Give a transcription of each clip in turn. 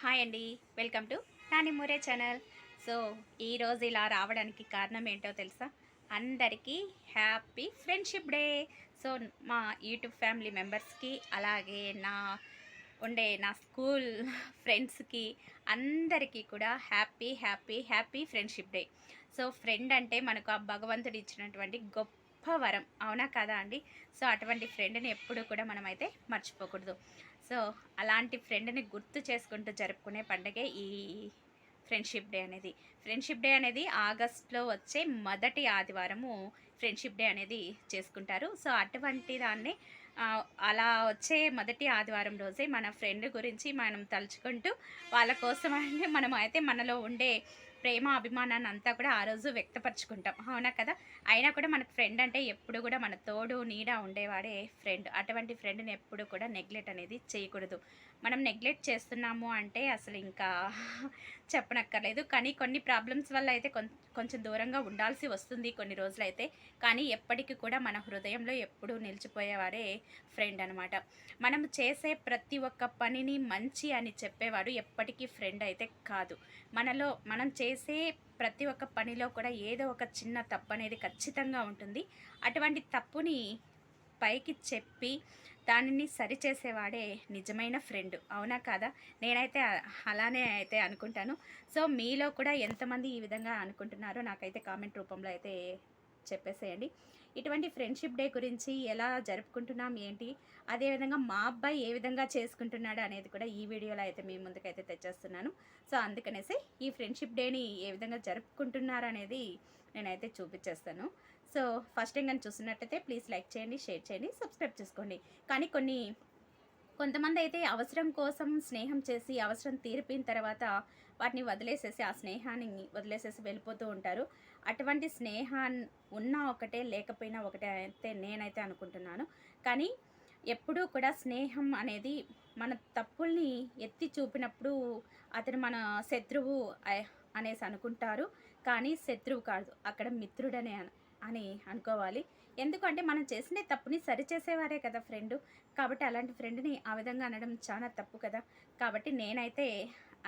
Hi అండి, welcome to Nani Moore channel. So ఈరోజు ఇలా రావడానికి కారణం ఏంటో తెలుసా? అందరికీ హ్యాపీ ఫ్రెండ్షిప్ డే. సో మా యూట్యూబ్ ఫ్యామిలీ మెంబర్స్కి, అలాగే నా స్కూల్ ఫ్రెండ్స్కి, అందరికీ కూడా happy happy happy friendship day. So friend అంటే మనకు ఆ భగవంతుడు ఇచ్చినటువంటి గొప్ప వరం, అవునా కదా అండి? సో అటువంటి ఫ్రెండ్ని ఎప్పుడూ కూడా మనమైతే మర్చిపోకూడదు. సో అలాంటి ఫ్రెండ్ని గుర్తు చేసుకుంటూ జరుపుకునే పండుగే ఈ ఫ్రెండ్షిప్ డే అనేది ఆగస్ట్లో వచ్చే మొదటి ఆదివారము ఫ్రెండ్షిప్ డే అనేది చేసుకుంటారు. సో అటువంటి దాన్ని అలా వచ్చే మొదటి ఆదివారం రోజే మన ఫ్రెండ్ గురించి మనం తలుచుకుంటూ వాళ్ళ కోసమని మనం అయితే మనలో ఉండే ప్రేమ అభిమానాన్ని అంతా కూడా ఆ రోజు వ్యక్తపరచుకుంటాం, అవునా కదా? అయినా కూడా మనకు ఫ్రెండ్ అంటే ఎప్పుడు కూడా మన తోడు నీడ ఉండేవాడే ఫ్రెండ్. అటువంటి ఫ్రెండ్ని ఎప్పుడు కూడా నెగ్లెక్ట్ అనేది చేయకూడదు. మనం నెగ్లెక్ట్ చేస్తున్నాము అంటే అసలు ఇంకా చెప్పనక్కర్లేదు. కానీ కొన్ని ప్రాబ్లమ్స్ వల్ల అయితే కొంచెం దూరంగా ఉండాల్సి వస్తుంది కొన్ని రోజులైతే. కానీ ఎప్పటికీ కూడా మన హృదయంలో ఎప్పుడూ నిలిచిపోయేవాడే ఫ్రెండ్ అనమాట. మనం చేసే ప్రతి ఒక్క పనిని మంచి అని చెప్పేవాడు ఎప్పటికీ ఫ్రెండ్ అయితే కాదు. మనం చేసే ప్రతి ఒక్క పనిలో కూడా ఏదో ఒక చిన్న తప్పు అనేది ఖచ్చితంగా ఉంటుంది. అటువంటి తప్పుని పైకి చెప్పి దానిని సరిచేసేవాడే నిజమైన ఫ్రెండ్, అవునా కాదా? నేనైతే అలానే అయితే అనుకుంటాను. సో మీలో కూడా ఎంతమంది ఈ విధంగా అనుకుంటున్నారో నాకైతే కామెంట్ రూపంలో అయితే చెప్పేసేయండి. ఇటువంటి ఫ్రెండ్షిప్ డే గురించి ఎలా జరుపుకుంటున్నాం ఏంటి, అదేవిధంగా మా అబ్బాయి ఏ విధంగా చేసుకుంటున్నాడు అనేది కూడా ఈ వీడియోలో అయితే మీ ముందుకైతే తెచ్చేస్తున్నాను. సో అందుకనేసి ఈ ఫ్రెండ్షిప్ డేని ఏ విధంగా జరుపుకుంటున్నారు అనేది నేనైతే చూపించేస్తాను. సో ఫస్ట్ టైం కానీ చూస్తున్నట్టయితే ప్లీజ్ లైక్ చేయండి, షేర్ చేయండి, సబ్స్క్రైబ్ చేసుకోండి. కానీ కొంతమంది అయితే అవసరం కోసం స్నేహం చేసి అవసరం తీరిపోయిన తర్వాత వాటిని వదిలేసేసి, ఆ స్నేహాన్ని వదిలేసేసి వెళ్ళిపోతూ ఉంటారు. అటువంటి స్నేహాన్ని ఉన్నా ఒకటే, లేకపోయినా ఒకటే అయితే నేనైతే అనుకుంటున్నాను. కానీ ఎప్పుడూ కూడా స్నేహం అనేది మన తప్పుల్ని ఎత్తి చూపినప్పుడు అతను మన శత్రువు అనేసి అనుకుంటారు. కానీ శత్రువు కాదు, అక్కడ మిత్రుడనే అని అనుకోవాలి. ఎందుకంటే మనం చేసిన తప్పుని సరిచేసేవారే కదా ఫ్రెండు. కాబట్టి అలాంటి ఫ్రెండ్ని ఆ విధంగా అనడం చాలా తప్పు కదా. కాబట్టి నేనైతే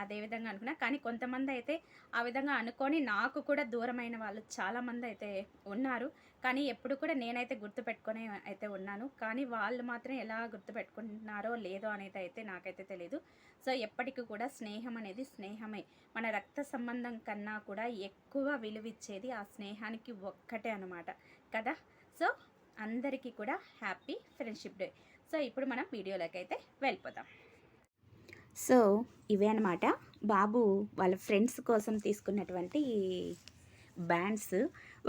అదే విధంగా అనుకున్నా. కానీ కొంతమంది అయితే ఆ విధంగా అనుకొని నాకు కూడా దూరమైన వాళ్ళు చాలామంది అయితే ఉన్నారు. కానీ ఎప్పుడు కూడా నేనైతే గుర్తుపెట్టుకొని అయితే ఉన్నాను. కానీ వాళ్ళు మాత్రం ఎలా గుర్తుపెట్టుకుంటున్నారో లేదో అనేది అయితే నాకైతే తెలీదు. సో ఎప్పటికీ కూడా స్నేహం అనేది స్నేహమే. మన రక్త సంబంధం కన్నా కూడా ఎక్కువ విలువిచ్చేది ఆ స్నేహానికి ఒక్కటే అనమాట కదా. సో అందరికీ కూడా హ్యాపీ ఫ్రెండ్షిప్ డే. సో ఇప్పుడు మనం వీడియోలోకి అయితే వెళ్ళిపోదాం. సో ఇవే అనమాట బాబు వాళ్ళ ఫ్రెండ్స్ కోసం తీసుకున్నటువంటి బ్యాండ్స్.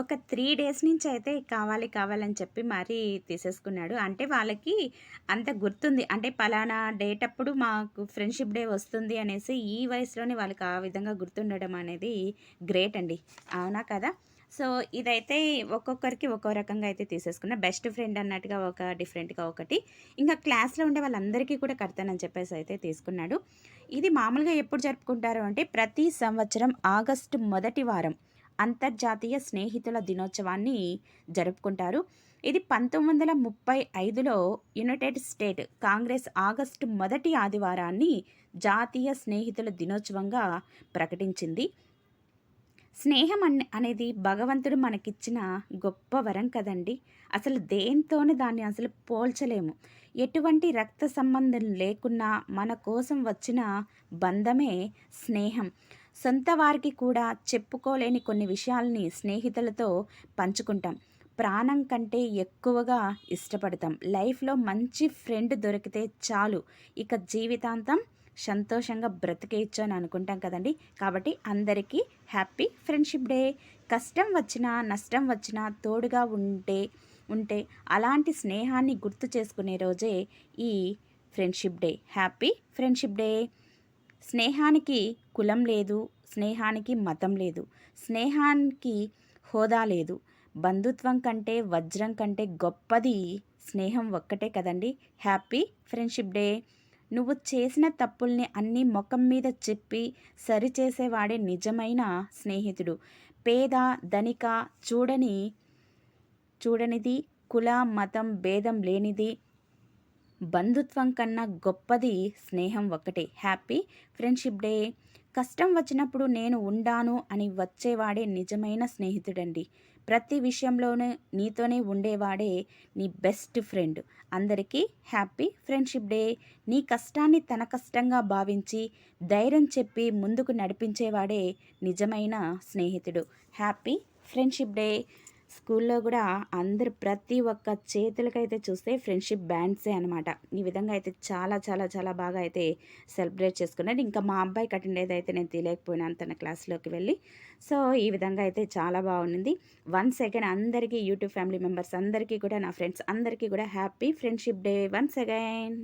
ఒక 3 డేస్ నుంచి అయితే కావాలని చెప్పి మరీ తీసేసుకున్నాడు. అంటే వాళ్ళకి అంత గుర్తుంది, అంటే పలానా డేట్ అప్పుడు మాకు ఫ్రెండ్షిప్ డే వస్తుంది అనేసి ఈ వయసులోనే వాళ్ళకి ఆ విధంగా గుర్తుండడం అనేది గ్రేట్ అండి, అవునా కదా? సో ఇదైతే ఒక్కొక్కరికి ఒక్కో రకంగా అయితే తీసేసుకున్నా. బెస్ట్ ఫ్రెండ్ అన్నట్టుగా ఒక డిఫరెంట్గా ఒకటి, ఇంకా క్లాస్లో ఉండే వాళ్ళందరికీ కూడా కడతానని చెప్పేసి అయితే తీసుకున్నాడు. ఇది మామూలుగా ఎప్పుడు జరుపుకుంటారు అంటే ప్రతి సంవత్సరం ఆగస్టు మొదటి వారం అంతర్జాతీయ స్నేహితుల దినోత్సవాన్ని జరుపుకుంటారు. ఇది 1935లో యునైటెడ్ స్టేట్ కాంగ్రెస్ ఆగస్టు మొదటి ఆదివారాన్ని జాతీయ స్నేహితుల దినోత్సవంగా ప్రకటించింది. స్నేహం అనేది భగవంతుడు మనకిచ్చిన గొప్ప వరం కదండి. అసలు దేంతోనూ దాన్ని అసలు పోల్చలేము. ఎటువంటి రక్త సంబంధం లేకున్నా మన కోసం వచ్చిన బంధమే స్నేహం. సొంత వారికి కూడా చెప్పుకోలేని కొన్ని విషయాల్ని స్నేహితులతో పంచుకుంటాం. ప్రాణం కంటే ఎక్కువగా ఇష్టపడతాం. లైఫ్లో మంచి ఫ్రెండ్ దొరికితే చాలు, ఇక జీవితాంతం సంతోషంగా బ్రతికేయచ్చు అని అనుకుంటాం కదండి. కాబట్టి అందరికీ హ్యాపీ ఫ్రెండ్షిప్ డే. కష్టం వచ్చినా నష్టం వచ్చినా తోడుగా ఉంటే అలాంటి స్నేహాన్ని గుర్తు చేసుకునే రోజే ఈ friendship day. Happy friendship day. స్నేహానికి కులం లేదు, స్నేహానికి మతం లేదు, స్నేహానికి హోదా లేదు. బంధుత్వం కంటే వజ్రం కంటే గొప్పది స్నేహం ఒక్కటే కదండి. Happy friendship day. నువ్వు చేసిన తప్పుల్ని అన్నీ ముఖం మీద చెప్పి సరిచేసేవాడే నిజమైన స్నేహితుడు. పేద ధనిక చూడనిది, కుల మతం భేదం లేనిది బంధుత్వం కన్నా గొప్పది స్నేహం ఒక్కటే. Happy friendship day. కష్టం వచ్చినప్పుడు నేను ఉండాను అని వచ్చేవాడే నిజమైన స్నేహితుడండి. ప్రతి విషయంలోనూ నీతోనే ఉండేవాడే నీ బెస్ట్ ఫ్రెండ్. అందరికీ హ్యాపీ ఫ్రెండ్‌షిప్ డే. నీ కష్టాన్ని తన కష్టంగా భావించి, ధైర్యం చెప్పి ముందుకు నడిపించేవాడే నిజమైన స్నేహితుడు. Happy friendship day. స్కూల్లో గూడా అందరూ ప్రతి ఒక్క చేతులకైతే చూస్తే ఫ్రెండ్‌షిప్ బ్యాండ్సే అనమాట. ఈ విధంగా అయితే చాలా చాలా చాలా బాగా అయితే సెలబ్రేట్ చేసుకున్నారు. ఇంకా మా అబ్బాయికి అటెండ్ అయ్యేదైతే నేను తీయలేకపోయినాను తన క్లాస్‌లోకి వెళ్ళి. సో, ఈ విధంగా అయితే చాలా బావుండింది. వన్స్ అగైన్ అందరికీ యూట్యూబ్ ఫ్యామిలీ మెంబర్స్ అందరికీ కూడా నా ఫ్రెండ్స్ అందరికీ కూడా happy friendship day once again.